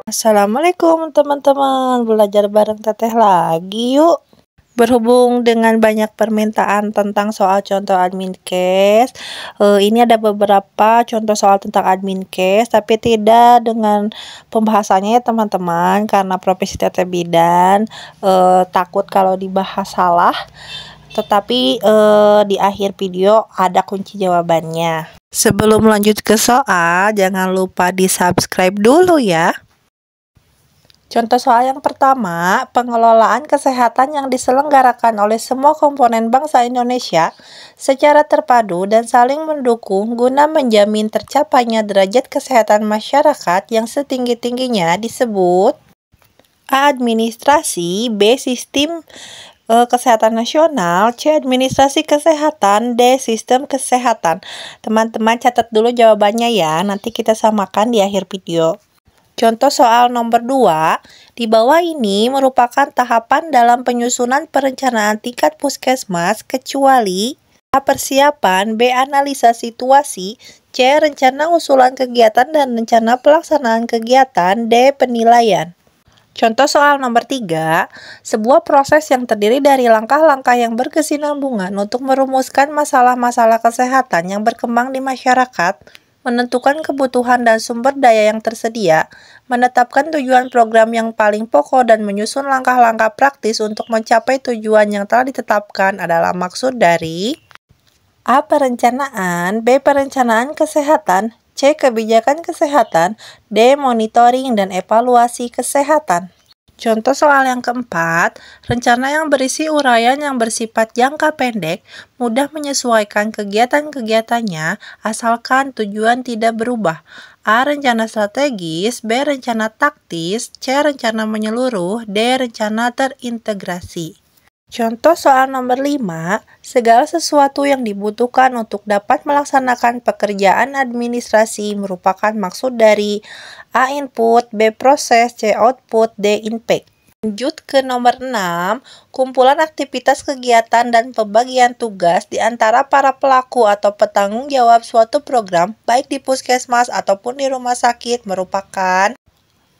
Assalamualaikum teman-teman, belajar bareng Teteh lagi yuk. Berhubung dengan banyak permintaan tentang soal contoh admin case, ini ada beberapa contoh soal tentang admin case, tapi tidak dengan pembahasannya ya teman-teman, karena profesi Teteh bidan, takut kalau dibahas salah. Tetapi di akhir video ada kunci jawabannya. Sebelum lanjut ke soal, jangan lupa di-subscribe dulu ya. Contoh soal yang pertama, pengelolaan kesehatan yang diselenggarakan oleh semua komponen bangsa Indonesia secara terpadu dan saling mendukung guna menjamin tercapainya derajat kesehatan masyarakat yang setinggi-tingginya disebut A. Administrasi, B. Sistem Kesehatan Nasional, C. Administrasi Kesehatan, D. Sistem Kesehatan. Teman-teman catat dulu jawabannya ya, nanti kita samakan di akhir video. Contoh soal nomor 2, di bawah ini merupakan tahapan dalam penyusunan perencanaan tingkat puskesmas kecuali A. Persiapan, B. Analisa situasi, C. Rencana usulan kegiatan dan rencana pelaksanaan kegiatan, D. Penilaian. Contoh soal nomor 3, sebuah proses yang terdiri dari langkah-langkah yang berkesinambungan untuk merumuskan masalah-masalah kesehatan yang berkembang di masyarakat, menentukan kebutuhan dan sumber daya yang tersedia, menetapkan tujuan program yang paling pokok dan menyusun langkah-langkah praktis untuk mencapai tujuan yang telah ditetapkan adalah maksud dari A. Perencanaan, B. Perencanaan kesehatan, C. Kebijakan kesehatan, D. Monitoring dan evaluasi kesehatan. Contoh soal yang keempat, rencana yang berisi uraian yang bersifat jangka pendek, mudah menyesuaikan kegiatan-kegiatannya, asalkan tujuan tidak berubah. A. Rencana strategis, B. Rencana taktis, C. Rencana menyeluruh, D. Rencana terintegrasi. Contoh soal nomor 5, segala sesuatu yang dibutuhkan untuk dapat melaksanakan pekerjaan administrasi merupakan maksud dari A. Input, B. Proses, C. Output, D. Impact. Lanjut ke nomor 6, kumpulan aktivitas kegiatan dan pembagian tugas di antara para pelaku atau petanggung jawab suatu program, baik di puskesmas ataupun di rumah sakit merupakan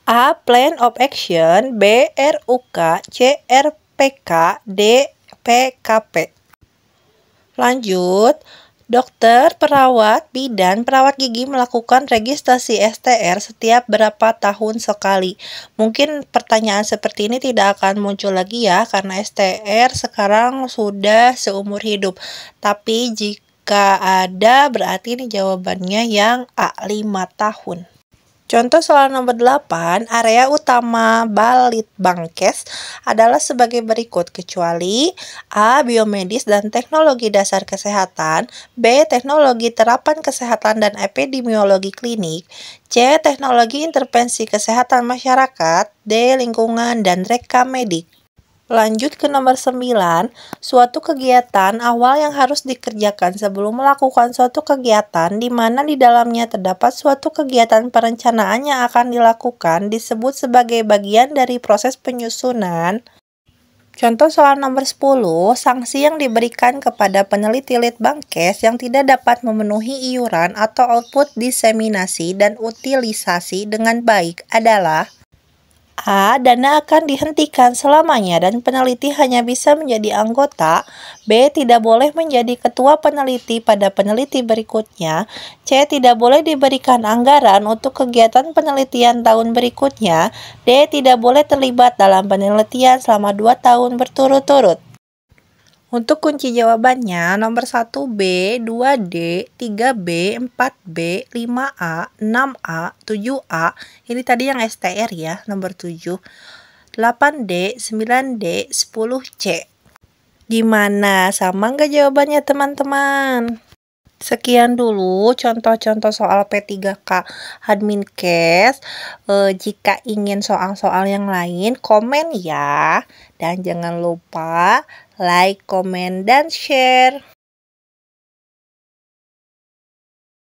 A. Plan of Action, B. RUK, C. RPK, D. PKP. Lanjut, dokter, perawat, bidan, perawat gigi melakukan registrasi STR setiap berapa tahun sekali? Mungkin pertanyaan seperti ini tidak akan muncul lagi ya, karena STR sekarang sudah seumur hidup. Tapi jika ada, berarti ini jawabannya yang A, 5 tahun. Contoh soal nomor 8, area utama Balitbangkes adalah sebagai berikut kecuali A. Biomedis dan teknologi dasar kesehatan, B. Teknologi terapan kesehatan dan epidemiologi klinik, C. Teknologi intervensi kesehatan masyarakat, D. Lingkungan dan rekam medik. Lanjut ke nomor 9, suatu kegiatan awal yang harus dikerjakan sebelum melakukan suatu kegiatan di mana di dalamnya terdapat suatu kegiatan perencanaan yang akan dilakukan disebut sebagai bagian dari proses penyusunan. Contoh soal nomor 10, sanksi yang diberikan kepada peneliti Litbangkes yang tidak dapat memenuhi iuran atau output diseminasi dan utilisasi dengan baik adalah A. Dana akan dihentikan selamanya dan peneliti hanya bisa menjadi anggota. B. Tidak boleh menjadi ketua peneliti pada peneliti berikutnya. C. Tidak boleh diberikan anggaran untuk kegiatan penelitian tahun berikutnya. D. Tidak boleh terlibat dalam penelitian selama 2 tahun berturut-turut. Untuk kunci jawabannya, nomor 1B, 2D, 3B, 4B, 5A, 6A, 7A. Ini tadi yang STR ya, nomor 7. 8D, 9D, 10C. Gimana? Sama nggak jawabannya teman-teman? Sekian dulu contoh-contoh soal P3K Admin Case. Jika ingin soal-soal yang lain, komen ya. Dan jangan lupa like, komen, dan share.